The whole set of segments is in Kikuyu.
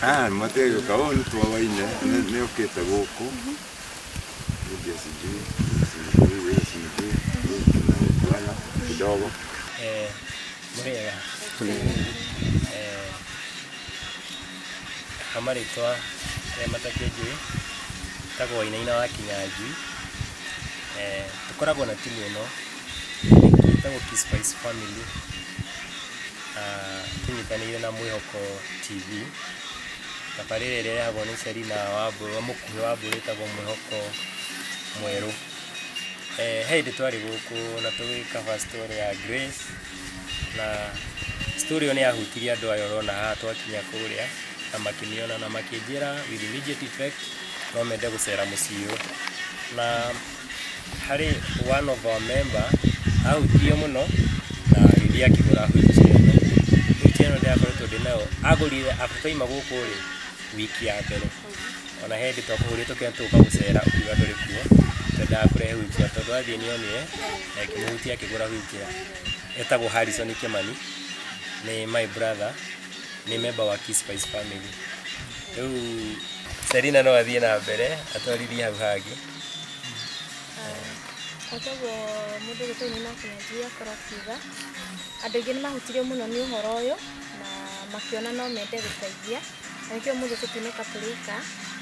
Matego kaoni twawaine nĩ ũkĩte gũkũ ndio sijui kidogo Murega amaritwa matakĩnjũĩ tagwo Wainaina wa Kinyanjui. Tũkoragwo na timu ĩno ĩtagwo Key Spice Family, tũnyitanĩire na Mwĩhoko TV. Tabarĩra ĩrĩa ĩrehagwo nĩ Selina Wambũi, mũkuhĩ wa Wambũi ĩtagwo Mwĩhoko mwerũ. Hĩndĩ twarĩ gũkũ na tũgĩkaba story ya Grace, na story ĩyo nĩ yahutirie andũ aya ũrona haha twakinya kũrĩa, na makĩmĩona na makĩnjĩra with immediate effect no mende gũcera mũciĩ ũyũ. Na harĩ one of our member ahutirio mũno na gĩthiĩ akĩgũra wheelchair ĩno ndĩrakoretwo ndĩnayo, agũrire after twaima gũkũ rĩ wiki ya mbere. Ona hĩndĩ twakũhũrire tũkĩenda tũka gũcera ukiuga ndũrĩ kuo, twendaga kũrehe wheelchair tondũ athiĩ nĩonire na ĩkĩmũhutia akĩgũra wheelchair. Etagwo Harrison Kimani, nĩ my brother, nĩ member wa Key Spice Family. Rĩu Selina no athiĩ na mbere atwarithie hau hangĩ. Atagwo mũndũ gĩtũmi na Kinyanjui akorwo akiuga andũ aingĩ nĩ mahutirio mũno nĩ ũhoro ũyũ na makĩona no mende gũteithia, na nĩkĩo mũndũ tũtinũka tũrĩka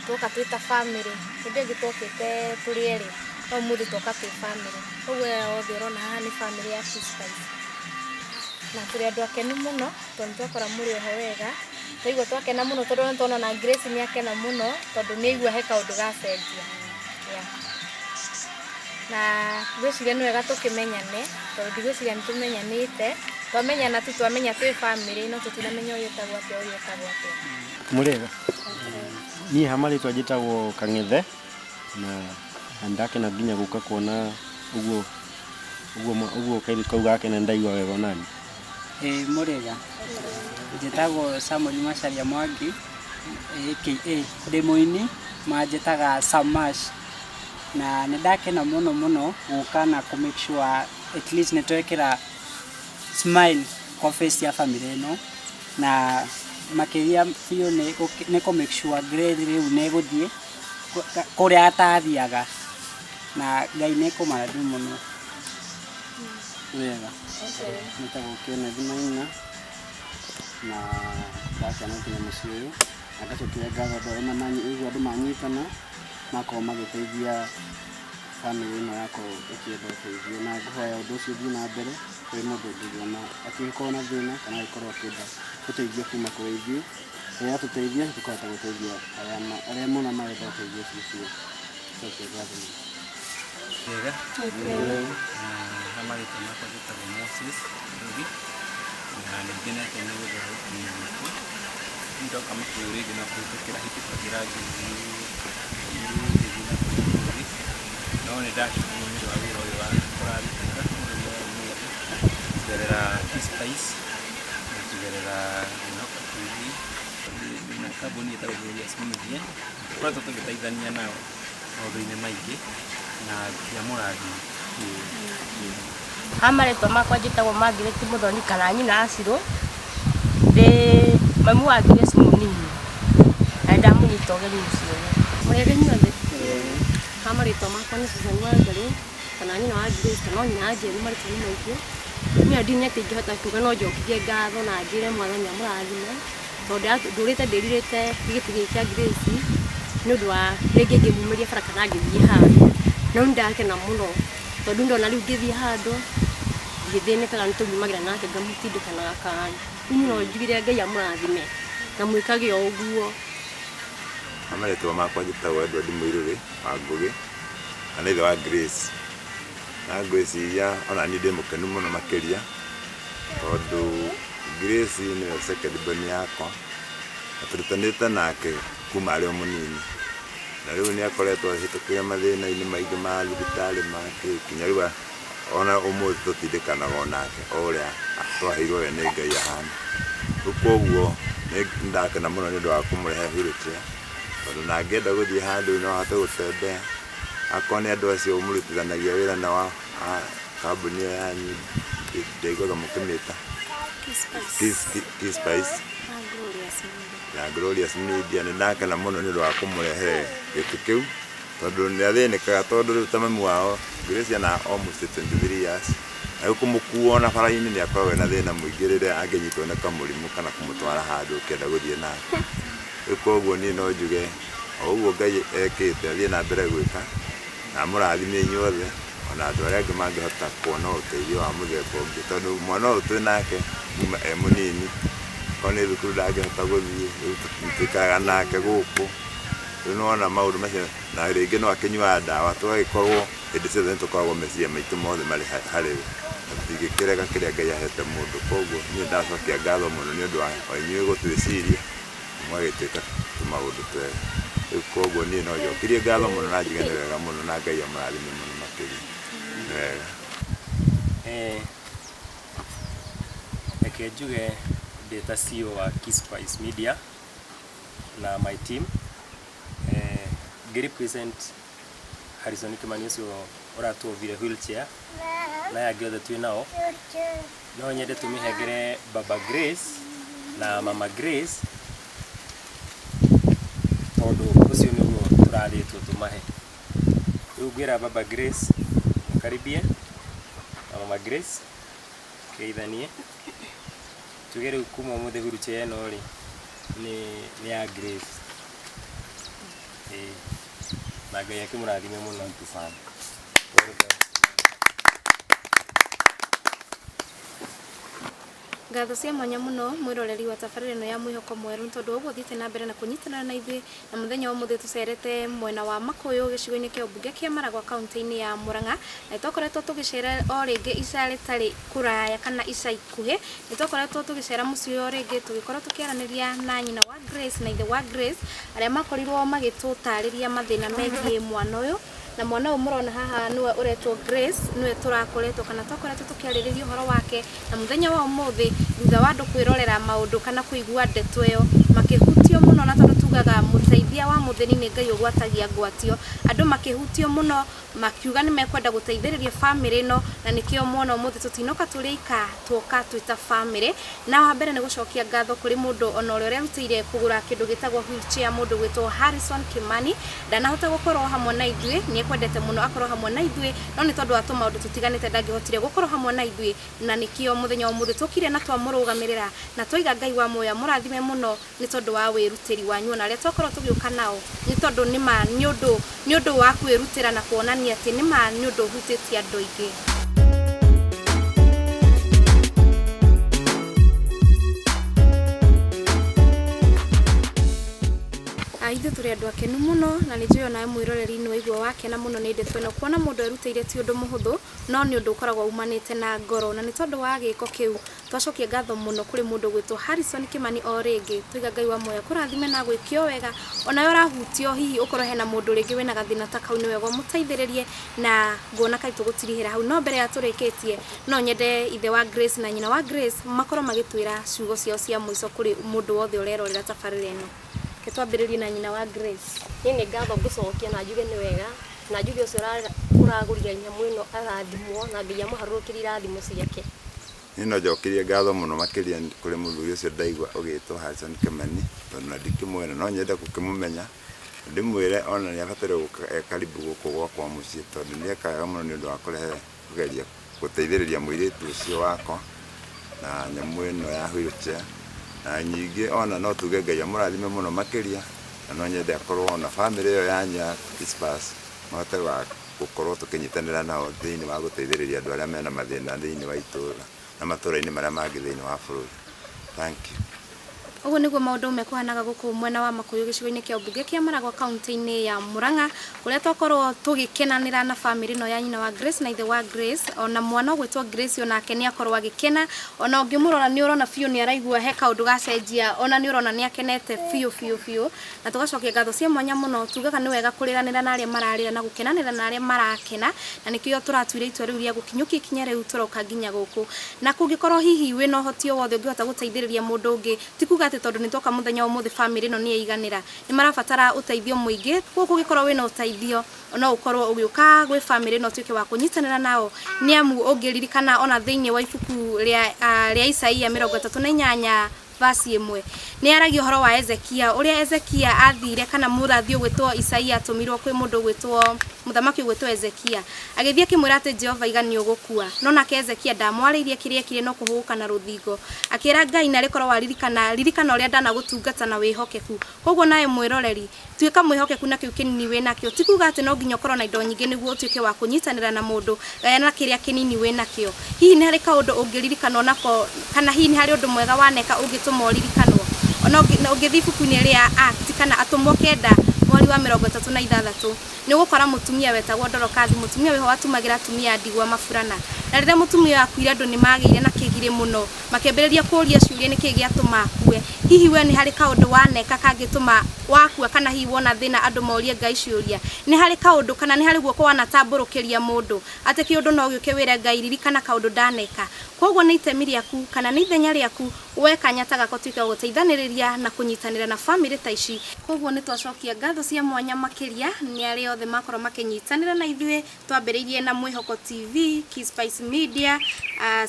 twoka twĩ ta family. Hĩndĩ ĩngĩ twokĩte tũrĩ erĩ, no mũndũ twoka twĩ family. Ũguo othe ũrona haha nĩ family ya Key Spice, na tũrĩ andũ akenu mũno tondũ twakora mũrĩ oho wega. Twaigua twakena mũno tondũ nĩ tuona na Grace nĩ akena mũno tondũ nĩ aigua he kaũndũ gacenjia. Na gwĩciria nĩ wega tũkĩmenyane tondũ ndigwĩciria nĩ tũmenyanĩte, twamenyana tu twamenya twĩ family no tũtinamenya ũyũ etagwo atĩa ũyũ etagwo atĩa. Murega niĩ hamarĩtwa njĩtagwo Kang'ethe na ndakena nginya gũka kuona ũguo kairĩtu kau gake na ndaigua wega onani. Murega njĩtagwo Samuel Macharia Mwangi aka ndĩ mũini manjĩtaga Samash, na nĩ ndakena mũno gũka na kũ make sure at least nĩ twekĩra smile kwa face ya family ĩno, na makĩria biũ nĩ kũ make sure Grace rĩu nĩ gũthiĩ kũrĩa atathiaga, na Ngai nĩ kũmarathu mũno. Wega nĩtagwo Kenneth Maina na ndakena nginya mũciĩ ũyũ, agacokire ngatho andũ manyitana makorwo magĩteithia family ĩno yakorwo ĩkĩenda ũteithio, na ngũhoya ũndũ ũcio ũthiĩ na mbere kwĩ mũndũ ũngĩona angĩkorwo na thĩna kana angĩkorwo akĩenda ũteithio kuma kũrĩ ithuĩ. Rĩrĩa tũteithia tũkahota gũteithia arĩa mũno marenda ũteithio ũcio. Wega hamarĩtwa makwa njĩtagwo Moses Rugi, na nĩngenete nĩ gũthiĩ gũkinya gũkũ. Ndoka mũkũyũ rĩngĩ na kũhĩtũkĩra hĩtũkagĩra no nĩ ndakĩrwo nĩ wa wĩra ũyũ ũrarutĩka kũgerera Key Spice na kũgerera Mwĩhoko TV na kambuni ĩtagwo Glorious Media. Tũkoretwo tũgĩteithania nao maũndũ-inĩ maingĩ na kĩa mũrathi. Hamarĩtwa makwa njĩtagwo Margaret Mũthoni kana nyina Acirũ, ndĩ mamu wa Grace mũnini na ndamũnyita ũgeni mũciĩ ũyũ. Mwega inyuothe. Hamarĩtwa makwa nĩ Susan Wangari kana nyina wa Grace kana nyina Njeri, marĩtwa nĩ maingĩ. Niĩ ndini atĩ ingĩhota kuuga no njokithie ngatho na njĩre Mwathani amũrathime tondũ ndũrĩte ndĩrirĩte gĩgĩtĩ gĩkĩ kĩa Grace nĩ ũndũ wa rĩngĩ ngĩmumĩria bara kana ngĩthiĩ handũ, no nĩ ndakena mũno tondũ ndona rĩu ngĩthiĩ handũ ngĩthĩnĩkaga nĩ tũngiumagĩra nake ngamũtindĩkanaga kanyu. Niĩ no njugire Ngai amũrathime na mwĩkage o ũguo. Amarĩtwa makwa njĩtagwo Edward Mũirũrĩ wa Ngũgĩ na nĩ ithe wa Grace, na ngwĩciria ona niĩ ndĩ mũkenu mũno makĩria tondũ Grace nĩwe second born yakwa na tũrutanĩte nake kuma arĩ o mũnini, na rĩu nĩ akoretwo ahĩtũkĩre mathĩna-inĩ maingĩ ma thibitarĩ kinya rĩu ona ũmũthĩ tũtindĩkanaga onake o ũrĩa twaheirwo we nĩ Ngai ahana. Rĩu koguo nĩ ndakena mũno nĩ ũndũ wa kũmũrehe wheelchair tondũ na angĩenda gũthiĩ handũ no ahote gũtembea. Akorwo nĩ andũ acio mũrutithanagia wĩra na wa kambuni ĩyo yanyu ndaiguaga mũkĩmĩta Key Spice. na Glorious Media nĩ ndakena mũno nĩ ũndũ wa kũmũrehere gĩtĩ kĩu tondũ nĩ athĩnĩkaga tondũ rĩu ta mami wao Grace na almost 23 years na kũmũkuo ona bara-inĩ nĩ akoragwo na thĩna mũingĩ rĩrĩa angĩnyitwo nĩ kamũrimũ kana kũmũtwara handũ ũkĩenda gũthiĩ nake. Rĩu koguo niĩ no njuge o ũguo Ngai ekĩte athiĩ na mbere gwĩka na mũrathime inyuothe ona andũ arĩa angĩ mangĩhota kuona ũteithio wa mũthemba ũngĩ tondũ mwana ũyũ twĩ nake kuma e mũnini ko nĩ thukuru ndangĩhota gũthiĩ rĩu tũikaraga nake gũkũ rĩu nĩwona maũndũ macio na rĩngĩ no akĩnyuaga ndawa tũgagĩkorwo hĩndĩ ciothe nĩtũkoragwo meciria maitũ mothe marĩ harĩ we na tũtingĩkĩrega kĩrĩa Ngai ahete mũndũ. Koguo niĩ ndacokia ngatho mũno nĩ ũndũ wa inyuĩ gũtwĩciria mwagĩtuĩka tũmaũndũ twega. Rĩu koguo niĩ no njokirie ngatho mũno na njuge nĩ wega mũno na Ngai amũrathime mũno makĩria. Nĩ wega. Reke njuge ndĩ ta CEO wa Keyspice Media na my team ngĩrepresent Harrison Kimani ũcio ũratũovire wheelchair na aya angĩ othe twĩ nao no nyende tũmĩhengere Baba Grace na Mama Grace tondũ ũcio nĩguo tũrathĩtwo tũmahe. Rĩu ngwĩra Baba Grace mũkaribie na Mama Grace keithanie tuge rĩu kuma ũmũthĩ wheelchair ĩno rĩ nĩ ya Grace na Ngai akĩmũrathime mũno sana. Ngatho cia mwanya mũno mwĩroreri wa tabarĩra ĩno ya mwĩhoko mwerũ nĩ tondũ ũguo thiĩte na mbere na kũnyitanĩra na ithuĩ na mũthenya wa ũmũthĩ tũcerete mwena wa Makũyũ gĩcigo-inĩ kĩa ũmbunge kĩa Maragwa kaunti-inĩ ya Murang'a na nĩtwakoretwo tũgĩcera o rĩngĩ ica rĩtarĩ kũraya kana ica ikuhĩ. Nĩtwakoretwo tũgĩcera mũciĩ o rĩngĩ tũgĩkorwo tũkĩaranĩria na nyina wa Grace na ithe wa Grace arĩa makorirwo magĩtũtarĩria mathĩna megiĩ mwana ũyũ na mwana ũyũ mũrona haha nĩwe ũretwo Grace nĩwe tũrakoretwo kana twakoretwo tũkĩarĩrĩria ũhoro wake na mũthenya wa ũmũthĩ thutha wa andũ kwĩrorera maũndũ kana kũigua ndeto ĩyo makĩhutio mũno na tondũ tugaga mũteithia wa mũthĩni nĩ Ngai ũgwatagia ngwatio. Andũ makĩhutio mũno makiuga nĩ mekwenda gũteithĩrĩria family ĩno na nĩkĩo mwana ũmũthĩ tũtinoka tũrĩ ika tuoka twĩta family. Na wa mbere nĩ gũcokia ngatho kũrĩ mũndũ ona ũrĩa ũrerutĩire kũgũra kĩndũ gĩtagwo wheelchair mũndũ gwĩtwo Harrison Kimani ndanahota gũkorwo hamwe na ithuĩ nĩekwendete mũno akorwo hamwe na ithuĩ no nĩ tondũ wa tũmaũndũ tũtiganĩte ndangĩhotire gũkorwo hamwe na ithuĩ na nĩkĩo mũthenya wa ũmũthĩ tũkire na twamũrũgamĩrĩra na twaiga Ngai wa muoya mũrathime mũno nĩ tondũ wa wĩrutĩri wanyu na arĩa twakorwo tũgĩũka nao nĩ tondũ nĩma nĩ ũndũ wa kwĩrutĩra na kuonania atĩ nĩma nĩ ũndũ ũhutĩtie andũ aingĩ. Ithuĩ tũrĩ andũ akenu mũno na nĩ njũĩ ona mwĩroreri nĩ waigua wakena mũno nĩ ndeto ĩno kuona mũndũ erutĩire ti ũndũ mũhũthũ no nĩ ũndũ ũkoragwo umanĩte na ngoro na nĩ tondũ wa gĩko kĩu twacokia ngatho mũno kũrĩ mũndũ gwĩtwo Harrison Kimani o rĩngĩ twiga Ngai wa muoya kũrathime na gwĩkio wega ona yo rahutio hihi ũkorwo hena mũndũ rĩngĩ wĩna gathĩna ta kau nĩ wega mũteithĩrĩrie na nguona kaitũ gũtirihĩra hau no mbere ya tũrĩkĩtie no nyende ithe wa Grace na nyina wa Grace makorwo magĩtwĩra ciugo ciao cia mũico kũrĩ mũndũ wothe ũrerorera tabarĩra ĩno. Twambĩrĩrie na nyina wa Grace. Niĩ nĩ ngatho ngũcokia na njuge nĩ wega na njuge ũcio ũragũrire nyamũ ĩno arathimwo na Ngai amũharũrũkĩrie irathimo ciake. Niĩ no njokirie ngatho mũno makĩria kũrĩ mũthuri ũcio ndaigua ũgĩtwo Harrison Kimani tondũ na ndikĩmwĩra no nyende gũkĩmũmenya ndĩmwĩre ona nĩ abatarĩ gũka karibu gũkũ gwakwa mũciĩ tondũ nĩ ekaga mũno nĩ ũndũ wa kũgeria gũteithĩrĩria mũirĩtu ũcio wakwa na nyamũ ĩno ya wheelchair na nyingĩ ona no tuge Ngai amũrathime mũno makĩria na no nyende akorwo ona family ĩyo yanyu ya Keyspice mahote gũkorwo tũkĩnyitanĩra nao thĩinĩ wa gũteithĩrĩria andũ arĩa mena mathĩna thĩinĩ wa itũũra na matũũra-inĩ marĩa mangĩ thĩinĩ wa bũrũri. Thank you. Ũguo nĩguo maũndũ mekũhanaga gũkũ mwena wa Makũyũ gĩcigo-inĩ kĩa ũmbunge kĩa Maragwa kaunti-inĩ ya Murang'a kũrĩa twakorwo tũgĩkenanĩra na family ĩno ya nyina wa Grace na ithe wa Grace ona mwana ũgwĩtwo Grace onake nĩ akorwo agĩkena ona ũngĩmũrora nĩ ũrona biũ nĩ araigua he kaũndũ gacenjia ona nĩ ũrona nĩ akenete biũ na tũgacokia ngatho cia mwanya mũno tugaga nĩ wega kũrĩranĩra na arĩa mararĩra na gũkenanĩra na arĩa marakena na nĩkĩo tũratuire itua rĩu rĩa gũkinyũkia ikinya rĩu tũroka nginya gũkũ na kũngĩkorwo hihi wĩna ũhoti o wothe ũngĩhota gũteithĩrĩria mũndũ ũngĩ ti kuga atĩ tondũ nĩ twoka mũthenya wa ũmũthĩ family ĩno nĩ yaiganĩra nĩ marabatara ũteithio mũingĩ gũkũ gĩkorwo wĩna ũteithio no ũkorwo ũgĩũka gwĩ family ĩno tuĩke wa kũnyitanĩra nao nĩ amu ũngĩririkana ona thĩinĩ wa ibuku rĩa Isaia 38 verse 1 nĩ aragia ũhoro wa Ezekia ũrĩa Ezekia athire kana mũrathi ũgwĩtwo Isaia atumirwo kwĩ mũndũ ũgwĩtwo mũthamaki ũgwĩtwo Ezekia agĩthiĩ akĩmwĩra atĩ Jehova igani ũgũkua no nake Ezekia ndamwarĩirie kĩrĩa kĩrĩ no kũhũũka na rũthingo akĩra Ngai na rĩkorwo waririkana ũrĩa ndanagũtungata na wĩhokeku koguo nawe mwĩroreri tuĩka mwĩhokeku na kĩu kĩnini wĩ nakĩo ti kuuga atĩ no nginya ũkorwo na indo nyingĩ nĩguo ũtuĩke wa kũnyitanĩra na mũndũ gayana kĩrĩa kĩnini wĩ nakĩo hihi nĩ harĩ kaũndũ ũngĩririkana onako kana hihi nĩ harĩ ũndũ mwega waneka ũngĩtũma ũririkanwo ona ũngĩthiĩ ibuku-inĩ rĩa Acts kana Atũmwo 9 mweri wa 36 nĩ ũgũkora mũtumia wetagwo Dorokathi mũtumia wĩho watumagĩra atumia ndigwa maburana na rĩrĩa mũtumia akuire andũ nĩ magĩire na kĩgire mũno makĩambĩrĩria kũũria ciũria nĩkĩ gĩatũma akue hihi we nĩ harĩ kaũndũ waneka kangĩtũma wakua kana hihi wona thĩna andũ morie Ngai ciũria nĩ harĩ kaũndũ kana nĩ harĩ guoko wanatambũrũkĩria mũndũ atĩ kĩũndũ no gĩũke wĩre Ngai ririkana kaũndũ ndaneka koguo nĩ itemi rĩaku kana nĩ ithenya rĩaku we kanyata gako tuĩke gũteithanĩrĩria na kũnyitanĩra na family ta ici koguo nĩ twacokia ngatho cia mwanya makĩria nĩ arĩa othe makorwo makĩnyitanĩra na ithuĩ twambĩrĩirie na Mwĩhoko TV, Keyspice Media,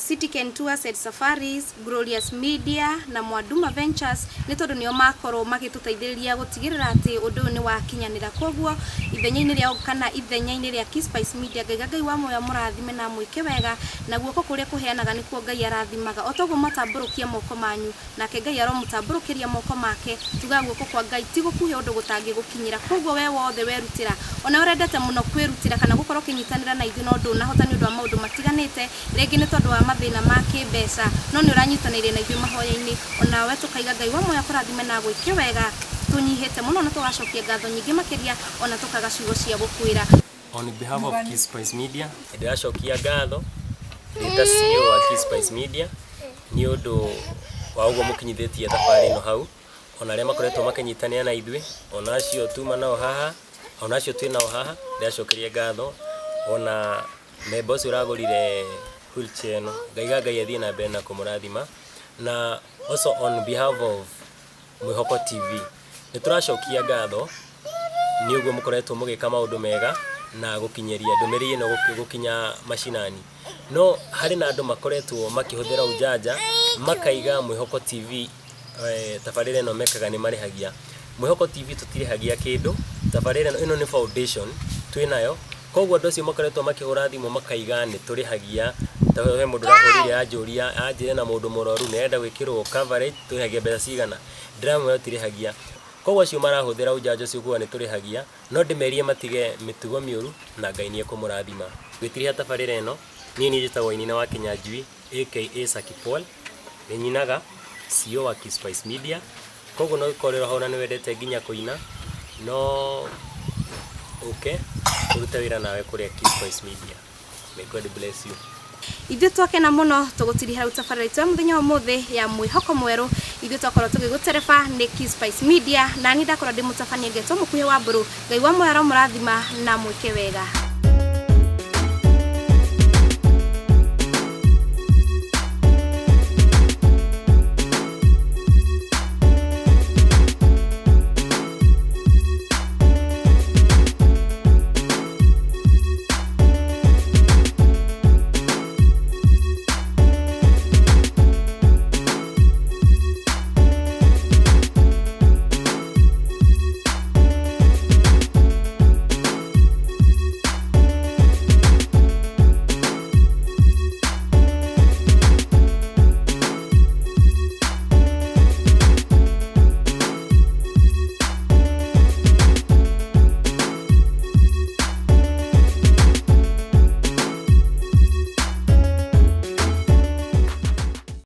City Ken Tours and Safaris, Glorious Media na Mwaduma Ventures nĩ tondũ nĩo makorwo magĩtũteithĩrĩria gũtigĩrĩra atĩ ũndũ ũyũ nĩ wakinyanĩra koguo ithenya-inĩ rĩao kana ithenya-inĩ rĩa Keyspice Media Ngai wa moyo mũrathime na mwĩke wega na guoko kũrĩa kũheanaga nĩkuo Ngai arathimaga o toguo matambũrũkia moko manyu nake Ngai aromũtambũrũkĩria moko make tuga guoko kwa Ngai ti gũkuhe ũndũ gũtangĩgũkinyĩra koguo we wothe werutĩra ona ũrendete mũno kwĩrutĩra kana gũkorwo kĩnyitanĩra na ithuĩ no ndũ nahota nĩ ũndũ wa maũndũ matiganĩte rĩngĩ nĩ tondũ wa mathĩna ma kĩmbeca no nĩ ũranyitanĩire na ithuĩ mahoya-inĩ ona we tũkaiga Ngai wa moyo kũrathime na gwĩke wega tũnyihĩte mũno na tũgacokia ngatho nyingĩ makĩria ona tũkaga ciugo cia gũkwĩra. On behalf of Keyspice Media ndĩracokia ngatho ndĩta CEO wa Keyspice Media nĩ ũndũ wa ũguo mũkinyithĩtie thabarĩ ĩno hau ona arĩa makoretwo makĩnyitanĩra na ithuĩ ona acio tuma nao haha ona acio twĩ nao haha ndĩracokeria ngatho ona memba ũcio ũragũrire wheelchair ĩno Ngai athiĩ na mbere na kũmũrathima na also on behalf of Mwĩhoko TV nĩ tũracokia ngatho nĩ ũguo mũkoretwo mũgĩka maũndũ mega na gũkinyĩria ndũmĩrĩri ĩno gũkinya mashinani no harĩ na andũ makoretwo makĩhũthĩra ũjanja makaiga Mwĩhoko TV tabarĩra ĩno mekaga nĩ marĩhagia Mwĩhoko TV tũtirĩhagia kĩndũ tabarĩra ĩno nĩ foundation twĩ nayo koguo andũ acio makoretwo makĩhũra thimũ makaiga nĩ tũrĩhagia tawe mũndũ ũrahũrire anjũria anjĩre na mũndũ mũrwaru nĩ enda gwĩkĩrwo coverage tũrĩhagia mbeca cigana ndĩramwĩra tũtirĩhagia koguo acio marahũthĩra ũjanja ũcio kuga nĩ tũrĩhagia no ndĩmerie matige mĩtugo mĩũru na Ngai nĩ ekũmũrathima gwĩtiriha tabarĩra ĩno niĩ njĩtagwo Nyina wa Kĩnyanjui aka Saki Paul nĩ nyinaga CEO wa Keyspice Media koguo no ikorera ho na nĩ wendete nginya kũina no ũrute wĩra nawe kũrĩa Keyspice Media. May God bless you. Ithuĩ twakena mũno tũgũtiriha tabarĩra itũ ya mũthenya wa ũmũthĩ ya mwĩhoko mwerũ ithuĩ twakorwo tũgĩgũtereba nĩ Keyspice Media na niĩ ndakorwo ndĩ mũtabania ngetwo mũkuhĩ wa mbũrũ Ngai wa moyo aromũrathima na mwĩke wega.